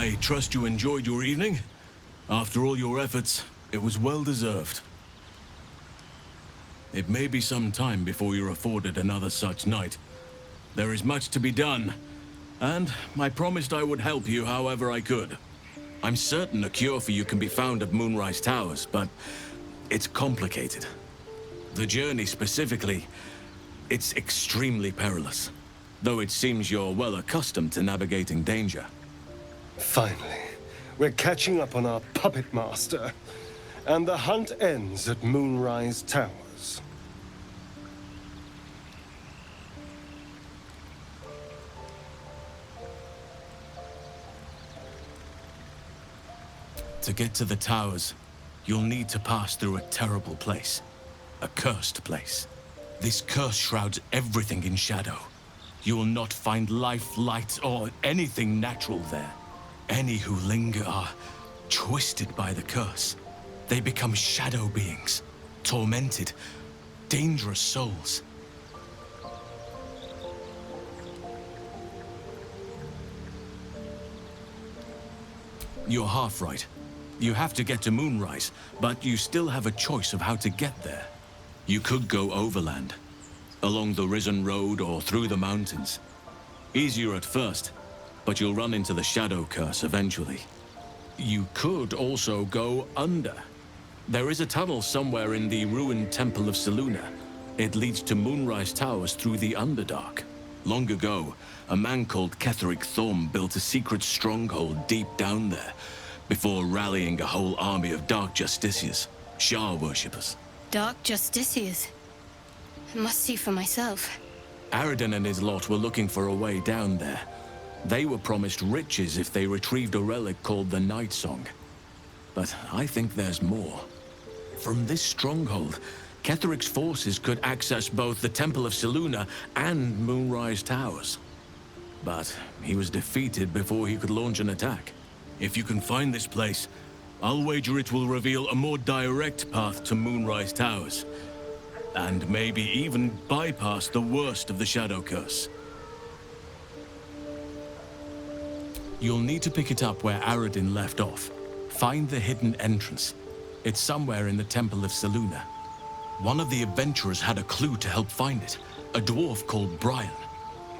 I trust you enjoyed your evening. After all your efforts, it was well deserved. It may be some time before you're afforded another such night. There is much to be done, and I promised I would help you however I could. I'm certain a cure for you can be found at Moonrise Towers, but it's complicated. The journey specifically, it's extremely perilous, though it seems you're well accustomed to navigating danger. Finally, we're catching up on our puppet master, and the hunt ends at Moonrise Towers. To get to the towers, you'll need to pass through a terrible place. A cursed place. This curse shrouds everything in shadow. You will not find life, light, or anything natural there. Any who linger are twisted by the curse. They become shadow beings, tormented, dangerous souls. You're half right. You have to get to Moonrise, but you still have a choice of how to get there. You could go overland, along the Risen Road or through the mountains. Easier at first, but you'll run into the Shadow Curse eventually. You could also go under. There is a tunnel somewhere in the ruined Temple of Selûne. It leads to Moonrise Towers through the Underdark. Long ago, a man called Ketheric Thorm built a secret stronghold deep down there, before rallying a whole army of Dark Justiciars, Shah worshippers. Dark Justiciars? I must see for myself. Aradin and his lot were looking for a way down there. They were promised riches if they retrieved a relic called the Night Song. But I think there's more. From this stronghold, Ketheric's forces could access both the Temple of Selûne and Moonrise Towers. But he was defeated before he could launch an attack. If you can find this place, I'll wager it will reveal a more direct path to Moonrise Towers. And maybe even bypass the worst of the Shadow Curse. You'll need to pick it up where Aradin left off. Find the hidden entrance. It's somewhere in the Temple of Selûne. One of the adventurers had a clue to help find it. A dwarf called Brian.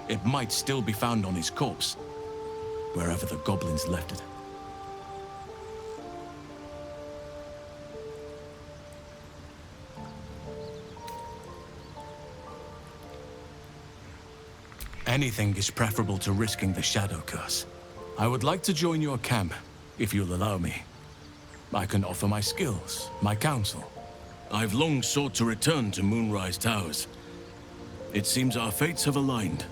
It might still be found on his corpse, wherever the goblins left it. Anything is preferable to risking the Shadow Curse. I would like to join your camp, if you'll allow me. I can offer my skills, my counsel. I've long sought to return to Moonrise Towers. It seems our fates have aligned.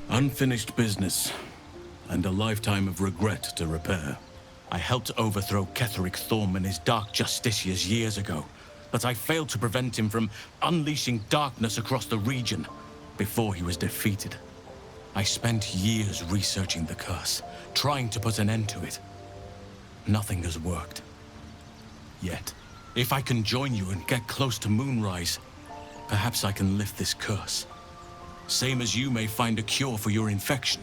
Unfinished business, and a lifetime of regret to repair. I helped overthrow Ketheric Thorm and his Dark Justiciars years ago, but I failed to prevent him from unleashing darkness across the region before he was defeated. I spent years researching the curse, trying to put an end to it. Nothing has worked. Yet, if I can join you and get close to Moonrise, perhaps I can lift this curse. Same as you may find a cure for your infection.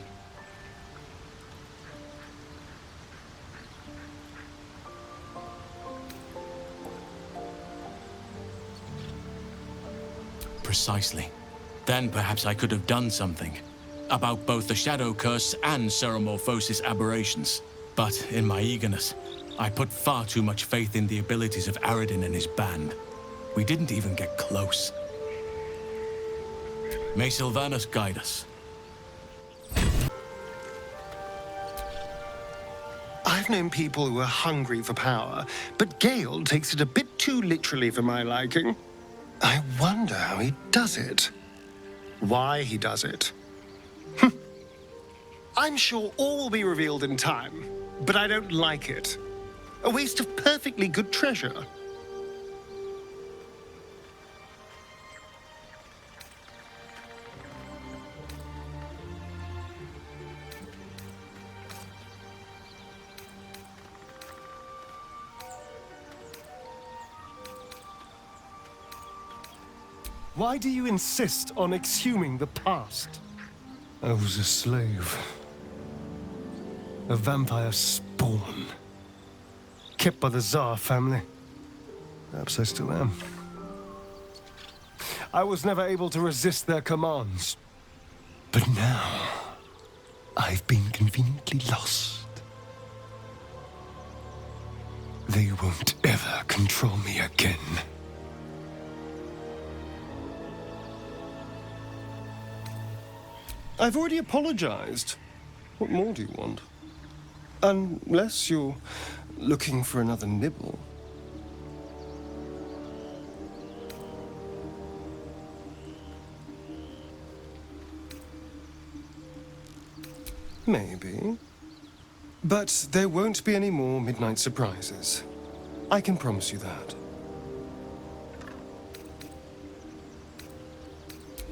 Precisely. Then perhaps I could have done something about both the Shadow Curse and Ceramorphosis aberrations. But in my eagerness, I put far too much faith in the abilities of Aradin and his band. We didn't even get close. May Sylvanus guide us. I've known people who are hungry for power, but Gale takes it a bit too literally for my liking. I wonder how he does it. Why he does it. I'm sure all will be revealed in time, but I don't like it. A waste of perfectly good treasure. Why do you insist on exhuming the past? I was a slave. A vampire spawn. Kept by the Tsar family. Perhaps I still am. I was never able to resist their commands. But now, I've been conveniently lost. They won't ever control me again. I've already apologized. What more do you want? Unless you're looking for another nibble. Maybe. But there won't be any more midnight surprises. I can promise you that.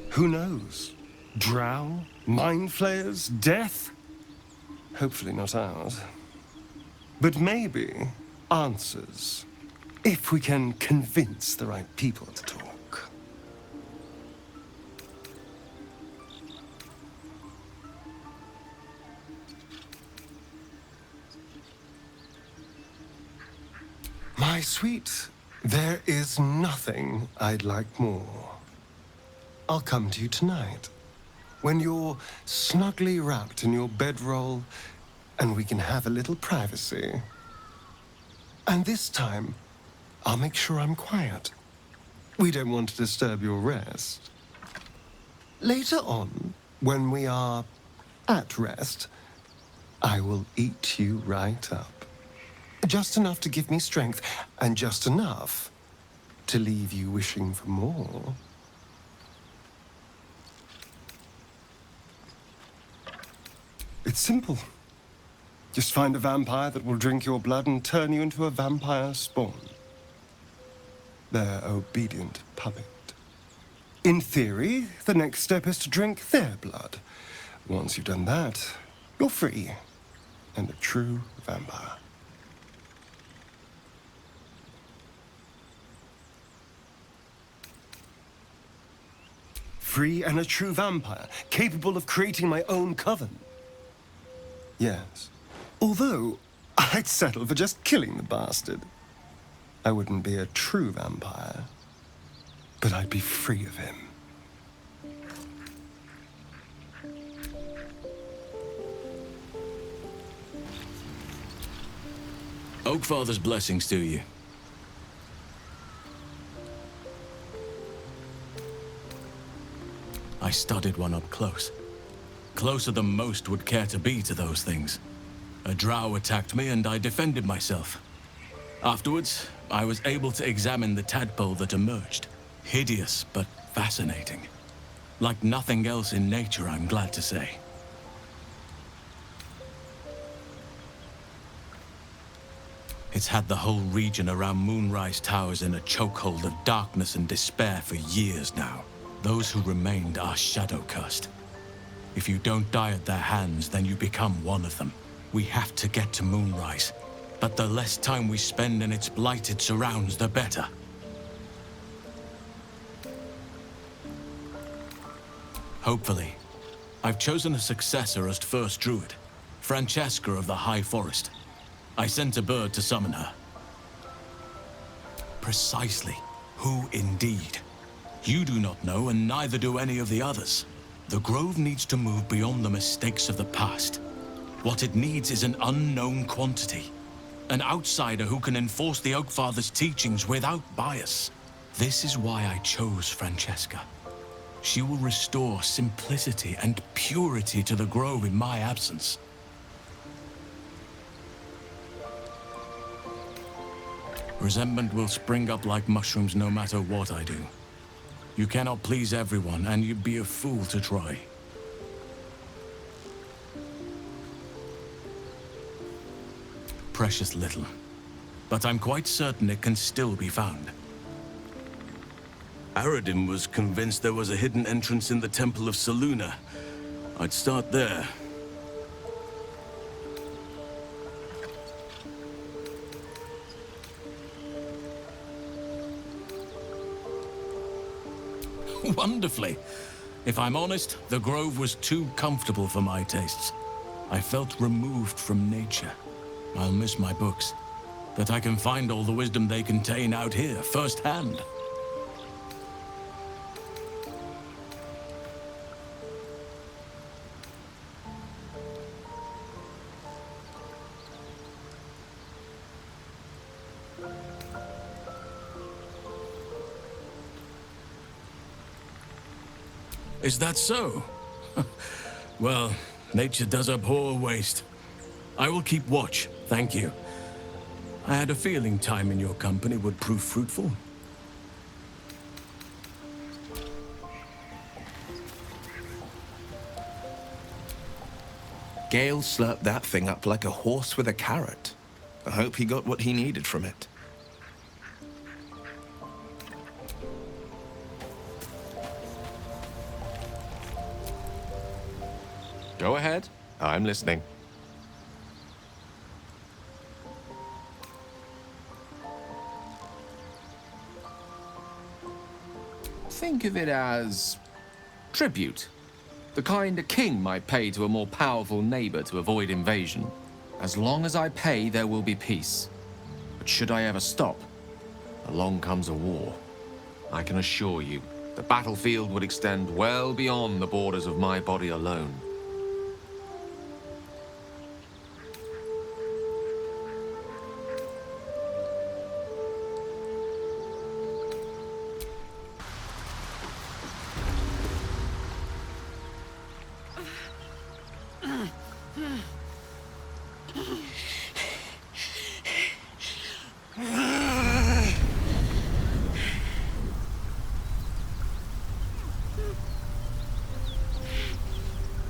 Who knows? Drow? Mind flayers? Death? Hopefully not ours. But maybe answers. If we can convince the right people to talk. My sweet, there is nothing I'd like more. I'll come to you tonight, when you're snugly wrapped in your bedroll, and we can have a little privacy. And this time, I'll make sure I'm quiet. We don't want to disturb your rest. Later on, when we are at rest, I will eat you right up. Just enough to give me strength, and just enough to leave you wishing for more. It's simple. Just find a vampire that will drink your blood and turn you into a vampire spawn. Their obedient puppet. In theory, the next step is to drink their blood. Once you've done that, you're free and a true vampire. Free and a true vampire, capable of creating my own coven. Yes. Although, I'd settle for just killing the bastard. I wouldn't be a true vampire, but I'd be free of him. Oakfather's blessings to you. I studied one up close. Closer than most would care to be to those things. A drow attacked me and I defended myself. Afterwards, I was able to examine the tadpole that emerged. Hideous, but fascinating. Like nothing else in nature, I'm glad to say. It's had the whole region around Moonrise Towers in a chokehold of darkness and despair for years now. Those who remained are shadow-cursed. If you don't die at their hands, then you become one of them. We have to get to Moonrise, but the less time we spend in its blighted surrounds, the better. Hopefully. I've chosen a successor as first druid, Francesca of the High Forest. I sent a bird to summon her. Precisely. Who indeed? You do not know, and neither do any of the others. The Grove needs to move beyond the mistakes of the past. What it needs is an unknown quantity. An outsider who can enforce the Oakfather's teachings without bias. This is why I chose Francesca. She will restore simplicity and purity to the Grove in my absence. Resentment will spring up like mushrooms no matter what I do. You cannot please everyone, and you'd be a fool to try. Precious little. But I'm quite certain it can still be found. Aradin was convinced there was a hidden entrance in the Temple of Selûne. I'd start there. Wonderfully. If I'm honest, the grove was too comfortable for my tastes. I felt removed from nature. I'll miss my books, but I can find all the wisdom they contain out here, firsthand. Is that so? Well, nature does abhor waste. I will keep watch, thank you. I had a feeling time in your company would prove fruitful. Gale slurped that thing up like a horse with a carrot. I hope he got what he needed from it. Go ahead. I'm listening. Think of it as tribute. The kind a king might pay to a more powerful neighbor to avoid invasion. As long as I pay, there will be peace. But should I ever stop, along comes a war. I can assure you, the battlefield would extend well beyond the borders of my body alone.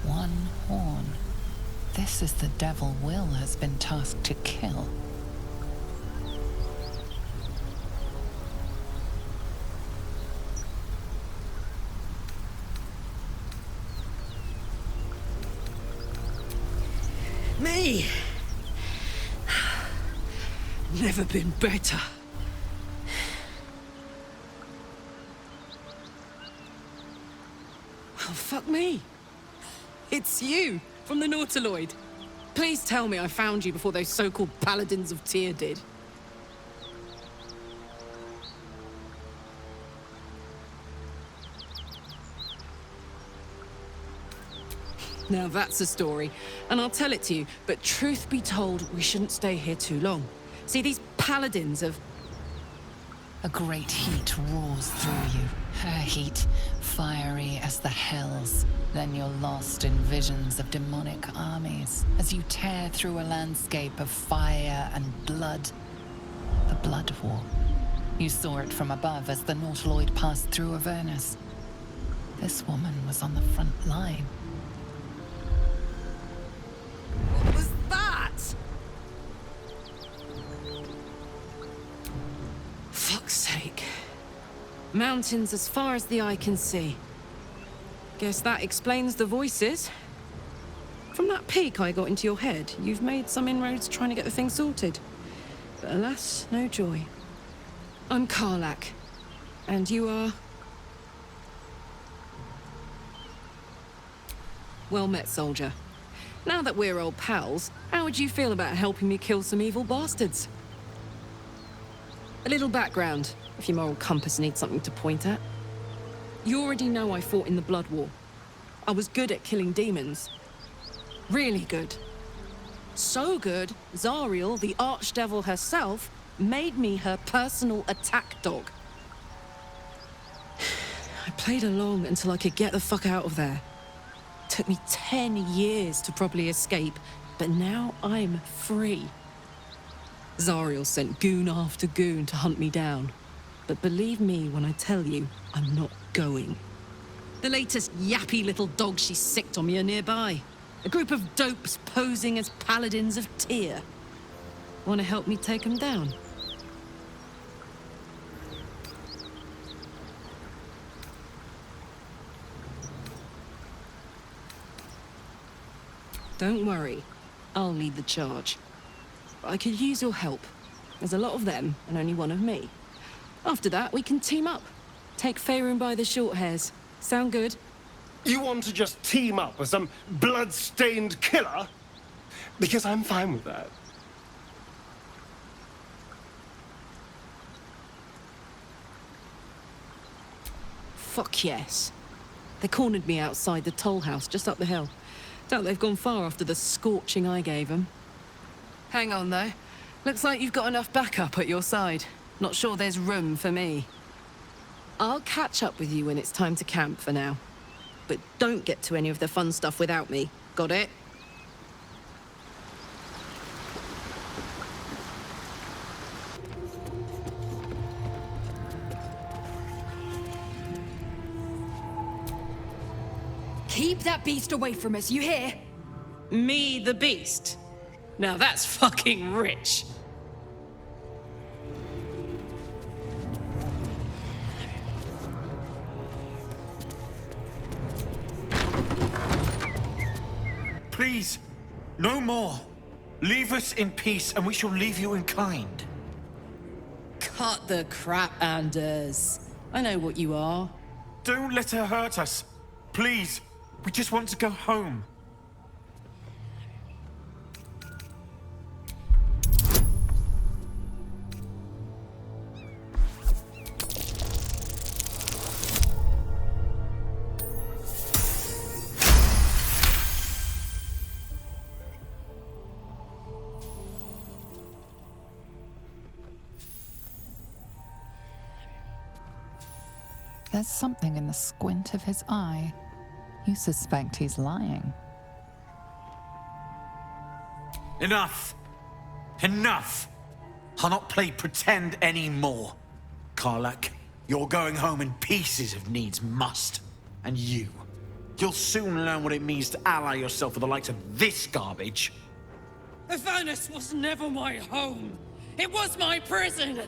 One horn. This is the devil Will has been tasked to kill. Me! Never been better. Well, fuck me. It's you, from the Nautiloid. Please tell me I found you before those so-called Paladins of Tyr did. Now that's a story, and I'll tell it to you, but truth be told, we shouldn't stay here too long. See, these Paladins of... A great heat roars through you. Her heat, fiery as the hells. Then you're lost in visions of demonic armies as you tear through a landscape of fire and blood. The Blood War. You saw it from above as the Nautiloid passed through Avernus. This woman was on the front line. What was that? Fuck's sake. Mountains as far as the eye can see. Guess that explains the voices. From that peek I got into your head, you've made some inroads trying to get the thing sorted. But alas, no joy. I'm Karlach. And you are... Well met, soldier. Now that we're old pals, how would you feel about helping me kill some evil bastards? A little background, if your moral compass needs something to point at. You already know I fought in the Blood War. I was good at killing demons. Really good. So good, Zariel, the archdevil herself, made me her personal attack dog. I played along until I could get the fuck out of there. Took me 10 years to properly escape, but now I'm free. Zariel sent goon after goon to hunt me down. But believe me when I tell you, I'm not going. The latest yappy little dogs she sicked on me are nearby. A group of dopes posing as Paladins of Tyr. Want to help me take them down? Don't worry, I'll lead the charge. But I could use your help. There's a lot of them, and only one of me. After that, we can team up. Take Faerun by the short hairs. Sound good? You want to just team up with some blood-stained killer? Because I'm fine with that. Fuck yes. They cornered me outside the toll house just up the hill. Doubt they've gone far after the scorching I gave them. Hang on, though. Looks like you've got enough backup at your side. Not sure there's room for me. I'll catch up with you when it's time to camp for now. But don't get to any of the fun stuff without me. Got it? Keep that beast away from us, you hear? Me, the beast? Now that's fucking rich. Please, no more. Leave us in peace and we shall leave you in kind. Cut the crap, Anders. I know what you are. Don't let her hurt us. Please, we just want to go home. There's something in the squint of his eye. You suspect he's lying. Enough! Enough! I'll not play pretend anymore. Karlak, you're going home in pieces if needs must. And you'll soon learn what it means to ally yourself with the likes of this garbage. Avernus was never my home. It was my prison.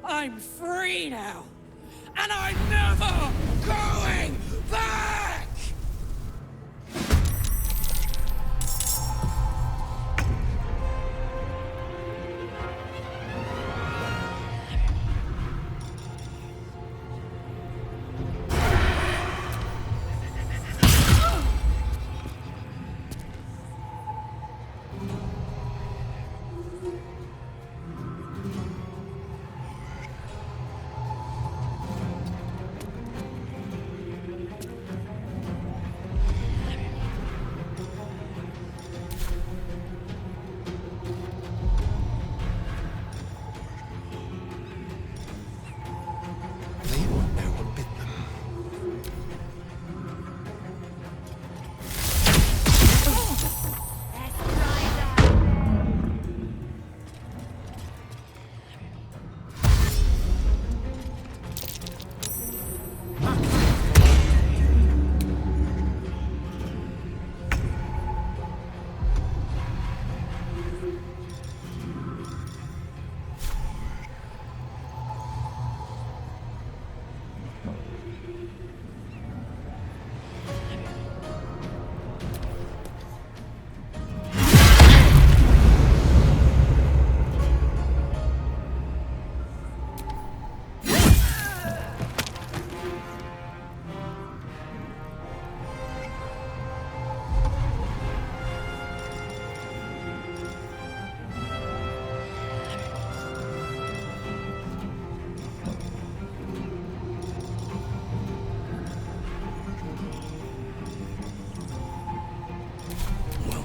I'm free now. And I'm never going back!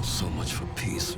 So much for peace.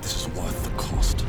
this is worth the cost.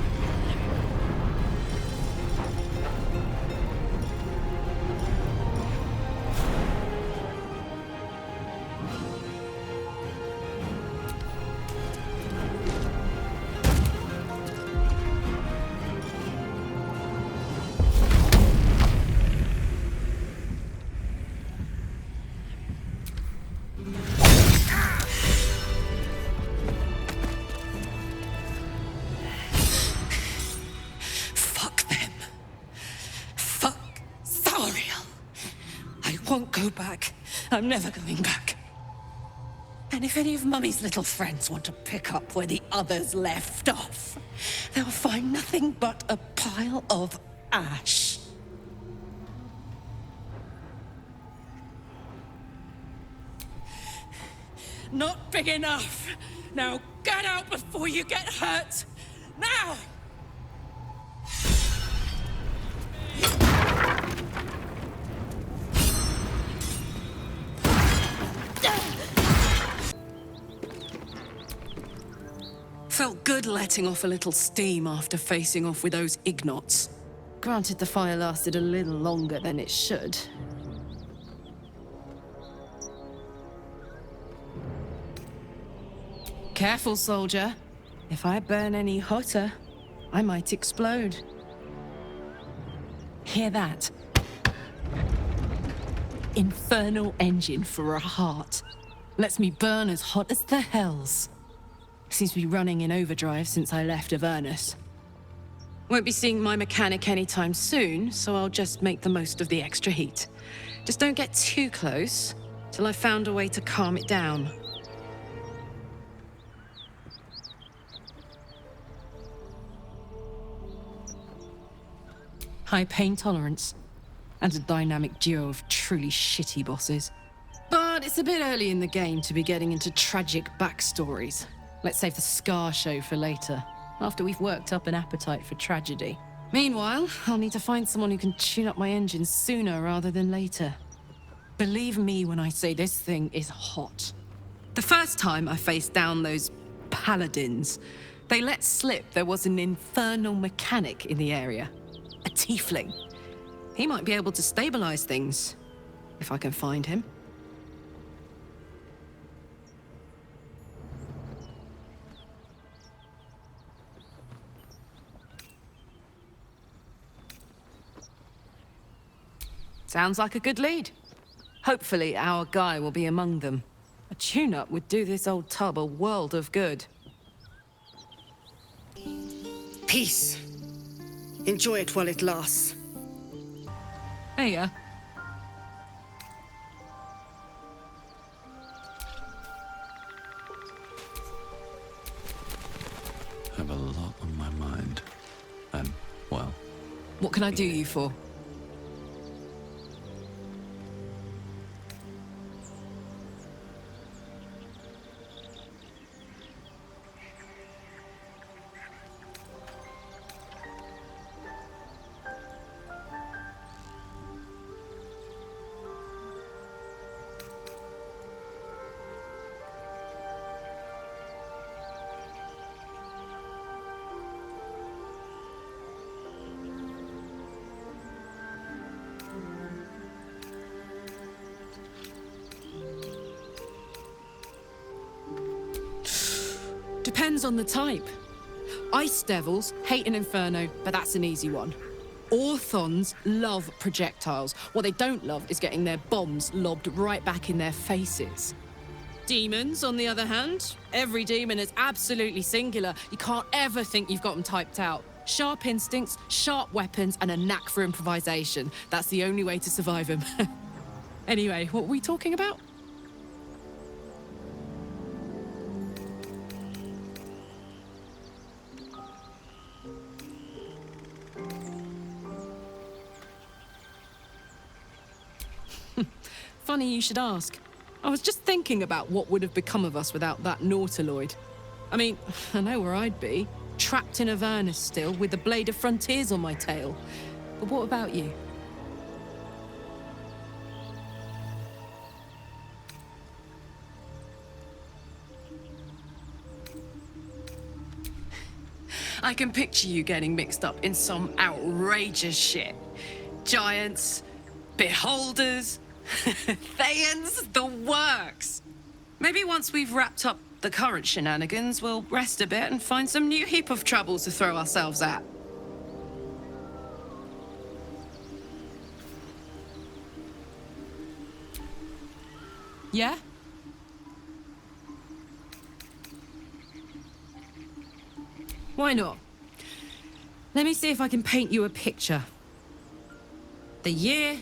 Fuck them. Fuck Zariel. I won't go back. I'm never going back. And if any of Mummy's little friends want to pick up where the others left off, they'll find nothing but a pile of ash. Not big enough. Now get out before you get hurt. Now! Felt good letting off a little steam after facing off with those ignots. Granted, the fire lasted a little longer than it should. Careful, soldier. If I burn any hotter, I might explode. Hear that? Infernal engine for a heart. Lets me burn as hot as the hells. Seems to be running in overdrive since I left Avernus. Won't be seeing my mechanic anytime soon, so I'll just make the most of the extra heat. Just don't get too close, till I've found a way to calm it down. High pain tolerance, and a dynamic duo of truly shitty bosses. But it's a bit early in the game to be getting into tragic backstories. Let's save the Scar show for later, after we've worked up an appetite for tragedy. Meanwhile, I'll need to find someone who can tune up my engine sooner rather than later. Believe me when I say this thing is hot. The first time I faced down those Paladins, they let slip there was an infernal mechanic in the area. A tiefling. He might be able to stabilize things, if I can find him. Sounds like a good lead. Hopefully our guy will be among them. A tune-up would do this old tub a world of good. Peace. Enjoy it while it lasts. There you are. Have a lot on my mind. And, well... What can I do you for? Depends on the type. Ice Devils hate an inferno, but that's an easy one. Orthons love projectiles. What they don't love is getting their bombs lobbed right back in their faces. Demons, on the other hand, every demon is absolutely singular. You can't ever think you've got them typed out. Sharp instincts, sharp weapons, and a knack for improvisation. That's the only way to survive them. Anyway, what were we talking about? Funny you should ask. I was just thinking about what would have become of us without that Nautiloid. I mean, I know where I'd be. Trapped in Avernus still, with the Blade of Frontiers on my tail. But what about you? I can picture you getting mixed up in some outrageous shit. Giants, beholders, Thayans, the works. Maybe once we've wrapped up the current shenanigans, we'll rest a bit and find some new heap of trouble to throw ourselves at. Yeah? Why not? Let me see if I can paint you a picture. The year,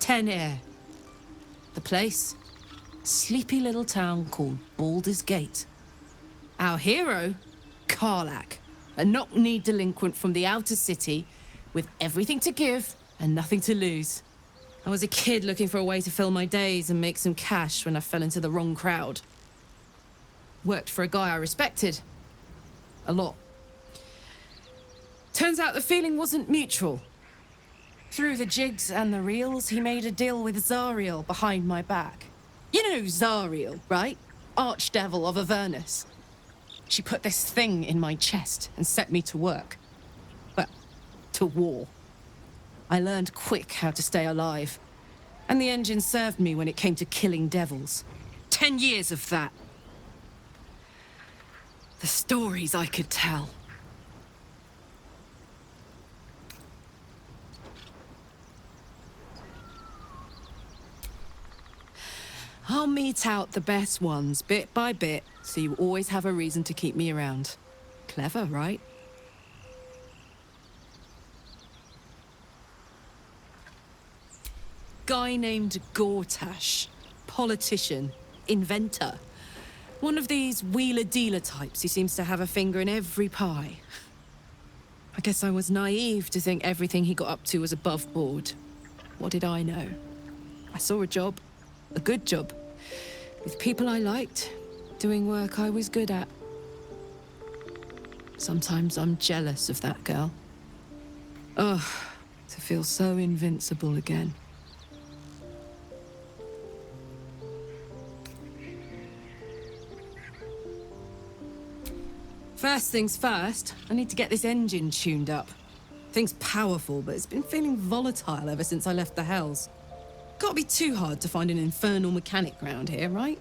10 air. The place, sleepy little town called Baldur's Gate. Our hero, Karlach, a knock-knee delinquent from the outer city with everything to give and nothing to lose. I was a kid looking for a way to fill my days and make some cash when I fell into the wrong crowd. Worked for a guy I respected. A lot. Turns out the feeling wasn't mutual. Through the jigs and the reels, he made a deal with Zariel behind my back. You know Zariel, right? Archdevil of Avernus. She put this thing in my chest and set me to work. Well, to war. I learned quick how to stay alive. And the engine served me when it came to killing devils. 10 years of that. The stories I could tell. I'll mete out the best ones bit by bit, so you always have a reason to keep me around. Clever, right? Guy named Gortash. Politician. Inventor. One of these wheeler-dealer types who seems to have a finger in every pie. I guess I was naive to think everything he got up to was above board. What did I know? I saw a job. A good job. With people I liked. Doing work I was good at. Sometimes I'm jealous of that girl. Ugh, to feel so invincible again. First things first, I need to get this engine tuned up. Thing's powerful, but it's been feeling volatile ever since I left the Hells. Can't be too hard to find an infernal mechanic round here, right?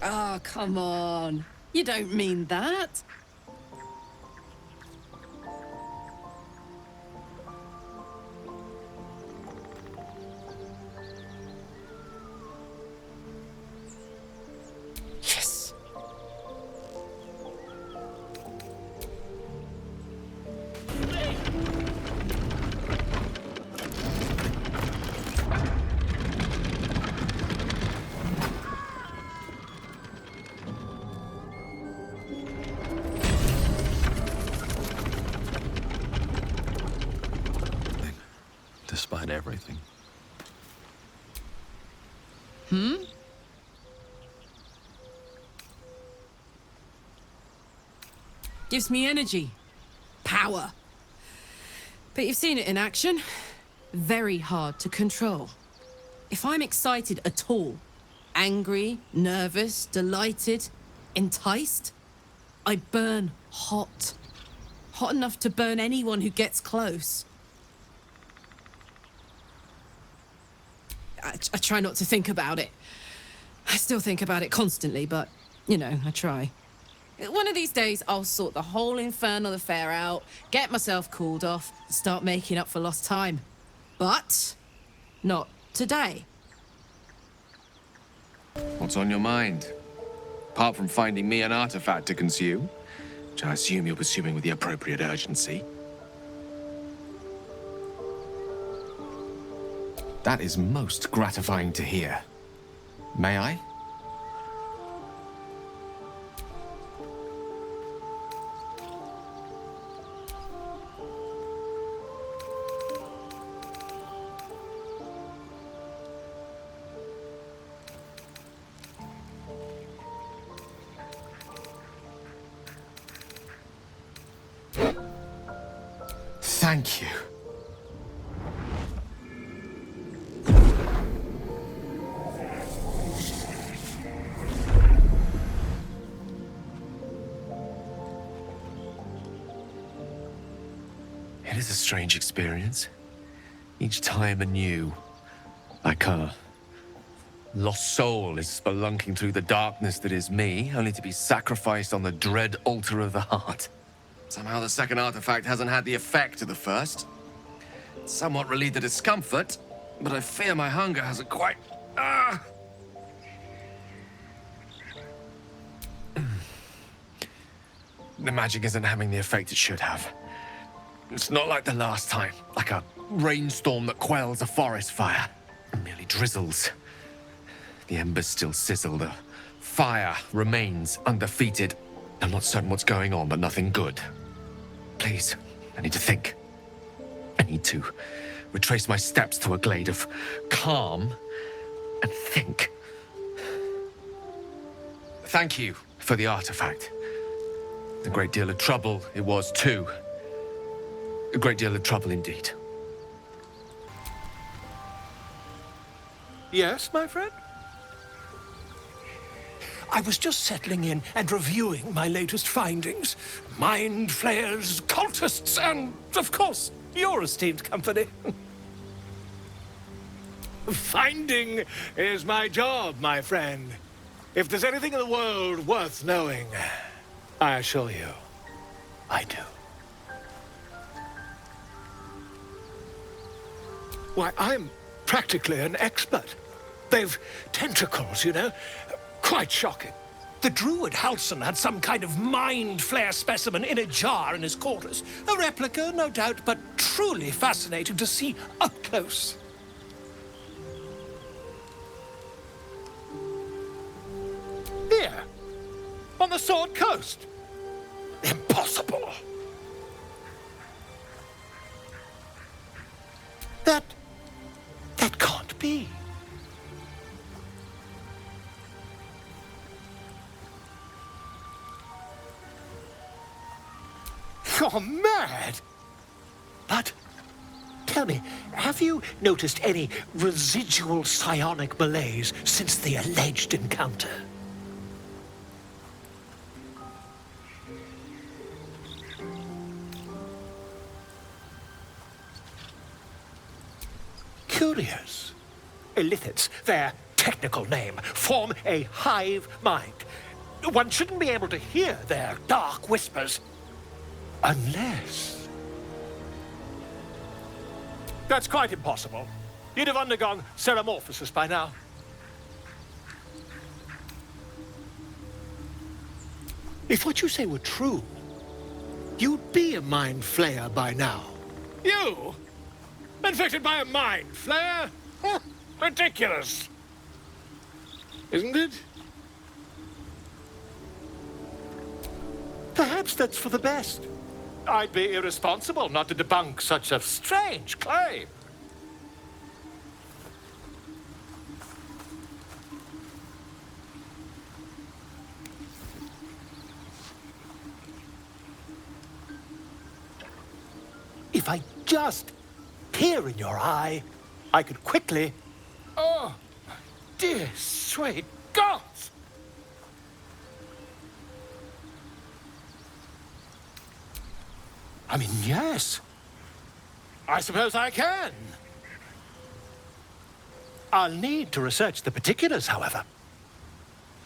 Oh, come on. You don't mean that. Yes. Despite everything. Gives me energy. Power. But you've seen it in action. Very hard to control. If I'm excited at all, angry, nervous, delighted, enticed, I burn hot. Hot enough to burn anyone who gets close. I try not to think about it. I still think about it constantly, but, you know, I try. One of these days, I'll sort the whole infernal affair out, get myself cooled off, start making up for lost time. But not today. What's on your mind? Apart from finding me an artifact to consume, which I assume you're pursuing with the appropriate urgency. That is most gratifying to hear. May I? Thank you. is a strange experience. Each time anew. Like a lost soul is spelunking through the darkness that is me, only to be sacrificed on the dread altar of the heart. Somehow the second artifact hasn't had the effect of the first. It's somewhat relieved the discomfort, but I fear my hunger hasn't quite... The magic isn't having the effect it should have. It's not like the last time, like a rainstorm that quells a forest fire. It merely drizzles. The embers still sizzle, the fire remains undefeated. I'm not certain what's going on, but nothing good. Please, I need to think. I need to retrace my steps to a glade of calm and think. Thank you for the artifact. A great deal of trouble it was too. A great deal of trouble indeed. Yes, my friend? I was just settling in and reviewing my latest findings. Mind flayers, cultists, and, of course, your esteemed company. Finding is my job, my friend. If there's anything in the world worth knowing, I assure you, I do. Why, I'm practically an expert. They've tentacles, you know? Quite shocking. The druid Halson had some kind of mind flare specimen in a jar in his quarters. A replica, no doubt, but truly fascinating to see up close. Here, on the Sword Coast. Impossible. That can't be. You're mad! But, tell me, have you noticed any residual psionic malaise since the alleged encounter? Curious. Illithids, their technical name, form a hive mind. One shouldn't be able to hear their dark whispers unless... That's quite impossible. You'd have undergone ceramorphosis by now. If what you say were true, you'd be a mind flayer by now. You? Infected by a mind flayer? Ridiculous. Isn't it? Perhaps that's for the best. I'd be irresponsible not to debunk such a strange claim. If I just peer in your eye, I could quickly... Oh, dear sweet gods! I mean, yes. I suppose I can. I'll need to research the particulars, however.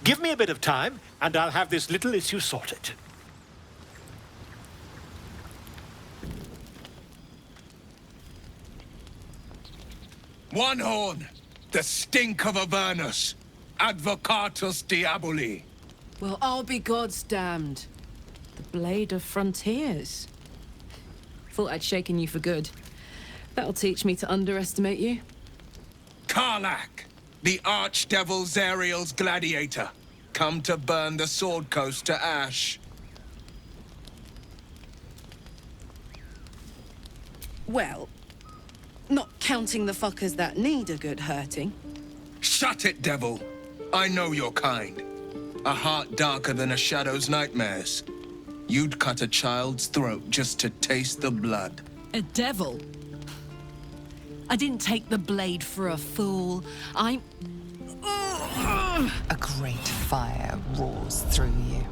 Give me a bit of time, and I'll have this little issue sorted. One horn, the stink of Avernus, Advocatus Diaboli. Well, I'll be God's damned. The Blade of Frontiers. Thought I'd shaken you for good. That'll teach me to underestimate you. Karlach, the Archdevil Zariel's gladiator, come to burn the Sword Coast to ash. Well, not counting the fuckers that need a good hurting. Shut it, devil. I know your kind. A heart darker than a shadow's nightmares. You'd cut a child's throat just to taste the blood. A devil? I didn't take the blade for a fool. I'm... A great fire roars through you.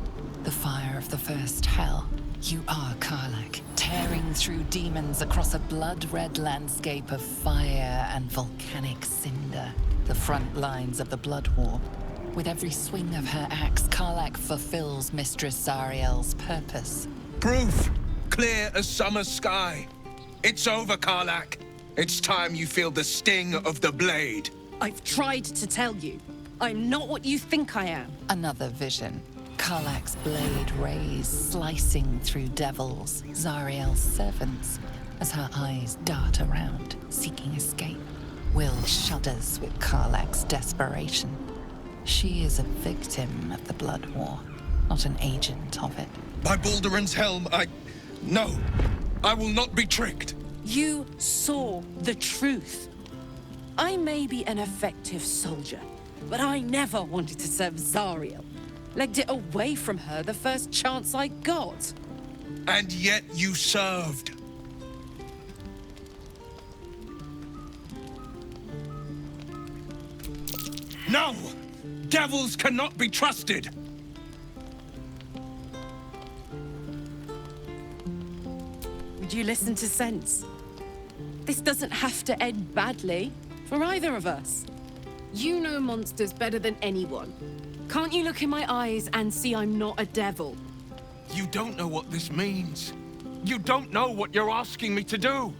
The fire of the first hell. You are Karlach, tearing through demons across a blood-red landscape of fire and volcanic cinder, the front lines of the Blood War. With every swing of her axe, Karlach fulfills Mistress Zariel's purpose. Proof! Clear as summer sky. It's over, Karlach. It's time you feel the sting of the blade. I've tried to tell you. I'm not what you think I am. Another vision. Karlach's blade rays slicing through devils, Zariel's servants, as her eyes dart around, seeking escape. Will shudders with Karlach's desperation. She is a victim of the Blood War, not an agent of it. By Balduran's helm, No, I will not be tricked. You saw the truth. I may be an effective soldier, but I never wanted to serve Zariel. Legged it away from her the first chance I got. And yet you served. No! Devils cannot be trusted! Would you listen to sense? This doesn't have to end badly for either of us. You know monsters better than anyone. Can't you look in my eyes and see I'm not a devil? You don't know what this means. You don't know what you're asking me to do.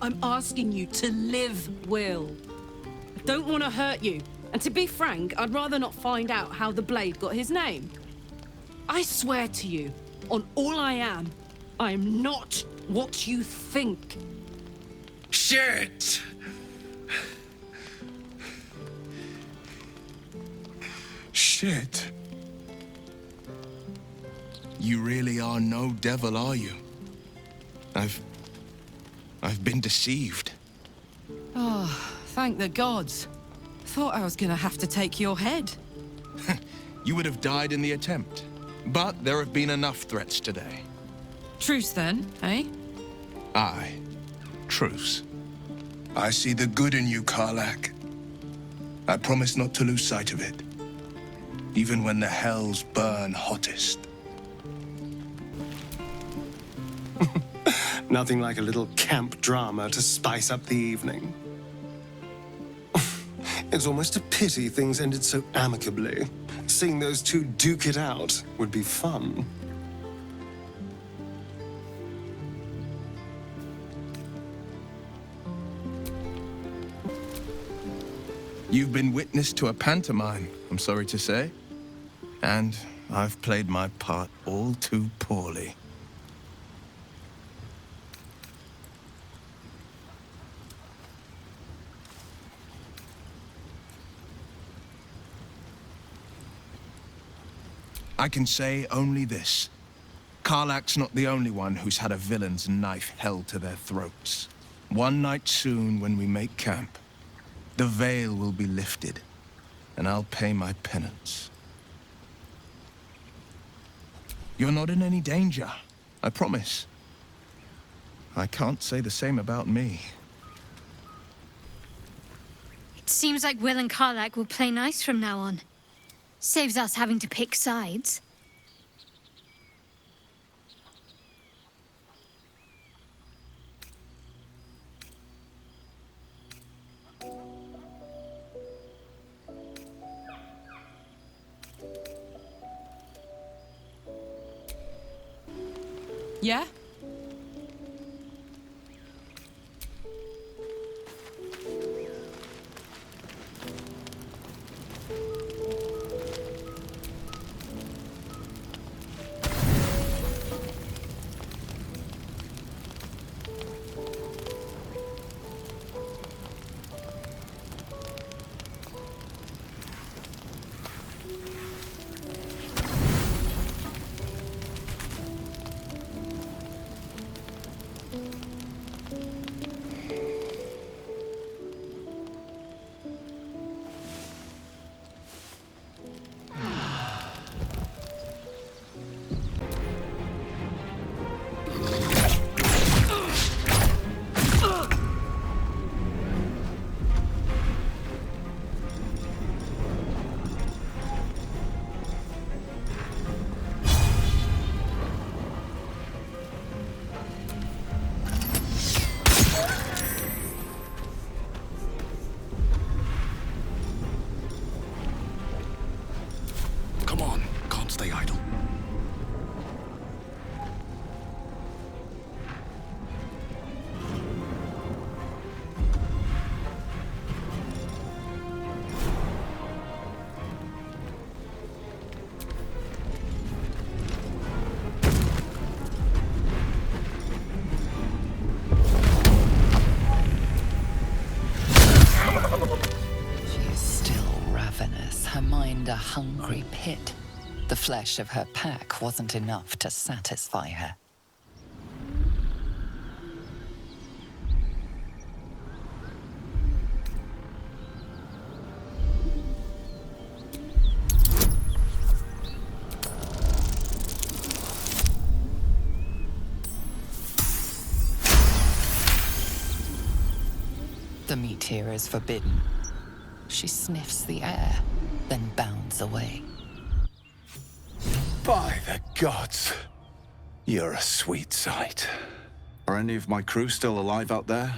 I'm asking you to live, Will. I don't want to hurt you. And to be frank, I'd rather not find out how the blade got his name. I swear to you, on all I am not what you think. Shit! Shit. You really are no devil, are you? I've been deceived. Oh, thank the gods. Thought I was gonna have to take your head. You would have died in the attempt. But there have been enough threats today. Truce then, eh? Aye. Truce. I see the good in you, Karlach. I promise not to lose sight of it. Even when the hells burn hottest. Nothing like a little camp drama to spice up the evening. It's almost a pity things ended so amicably. Seeing those two duke it out would be fun. You've been witness to a pantomime, I'm sorry to say. And I've played my part all too poorly. I can say only this. Karlach's not the only one who's had a villain's knife held to their throats. One night soon, when we make camp, the veil will be lifted, and I'll pay my penance. You're not in any danger, I promise. I can't say the same about me. It seems like Will and Karlach will play nice from now on. Saves us having to pick sides. Yeah? stay idle. Her mind a hungry pit. The flesh of her pack wasn't enough to satisfy her. The meat here is forbidden. She sniffs the air, then bounds away. By the gods, you're a sweet sight. Are any of my crew still alive out there?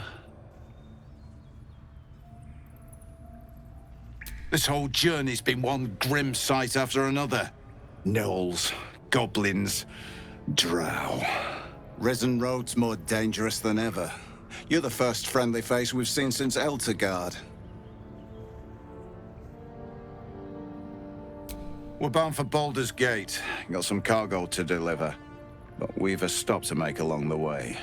This whole journey's been one grim sight after another. Gnolls, goblins, drow. Risen Road's more dangerous than ever. You're the first friendly face we've seen since Eltergard. We're bound for Baldur's Gate. Got some cargo to deliver. But we've a stop to make along the way.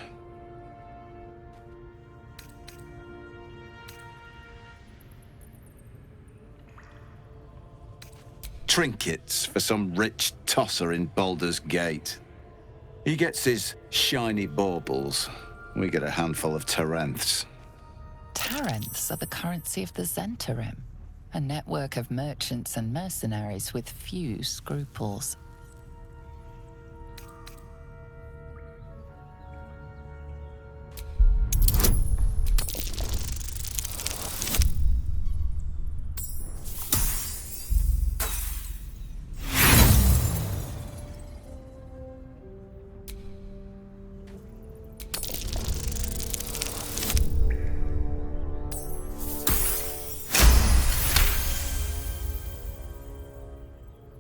Trinkets for some rich tosser in Baldur's Gate. He gets his shiny baubles. We get a handful of taranths. Taranths are the currency of the Zentarim. A network of merchants and mercenaries with few scruples.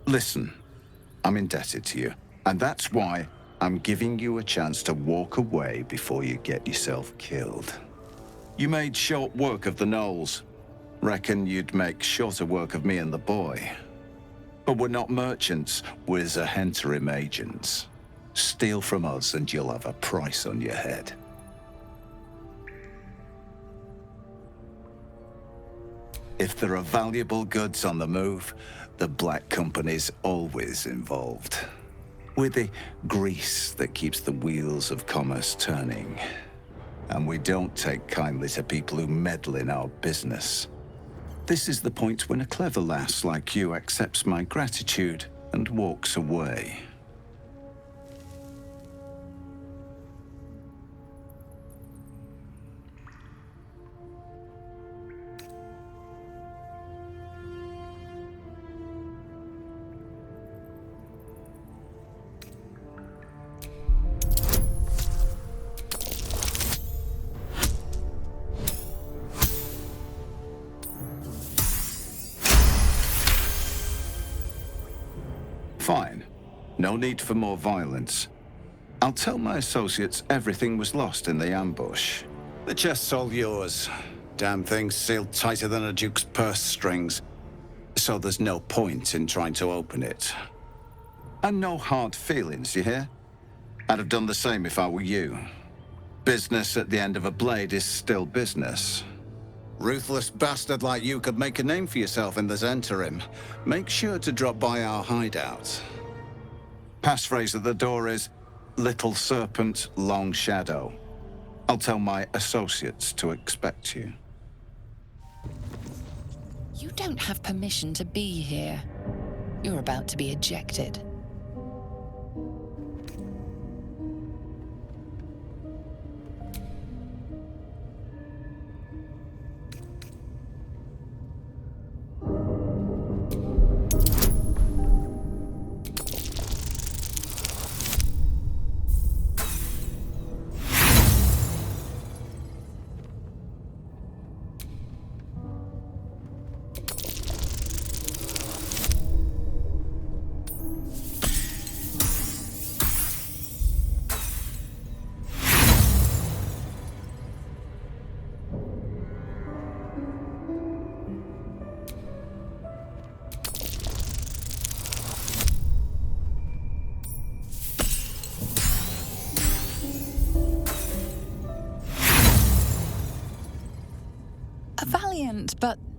Listen, I'm indebted to you, and that's why I'm giving you a chance to walk away before you get yourself killed. You made short work of the gnolls. Reckon you'd make shorter work of me and the boy. But we're not merchants, we're Zahentarim agents. Steal from us and you'll have a price on your head. If there are valuable goods on the move, the Black Company's always involved. We're the grease that keeps the wheels of commerce turning. And we don't take kindly to people who meddle in our business. This is the point when a clever lass like you accepts my gratitude and walks away. Fine. No need for more violence. I'll tell my associates everything was lost in the ambush. The chest's all yours. Damn thing's sealed tighter than a duke's purse strings. So there's no point in trying to open it. And no hard feelings, you hear? I'd have done the same if I were you. Business at the end of a blade is still business. Ruthless bastard like you could make a name for yourself in the Zentarim. Make sure to drop by our hideout. Passphrase at the door is, Little Serpent, Long Shadow. I'll tell my associates to expect you. You don't have permission to be here. You're about to be ejected.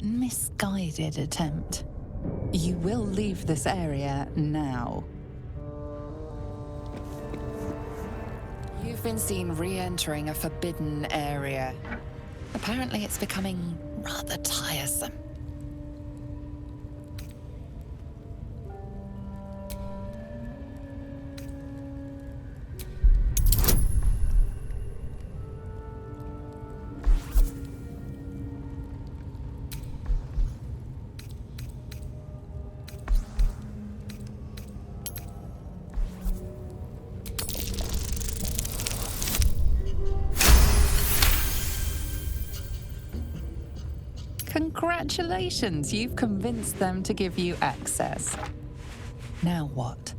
misguided attempt. You will leave this area now. You've been seen re-entering a forbidden area. Apparently it's becoming rather tiresome. Congratulations, you've convinced them to give you access. Now what?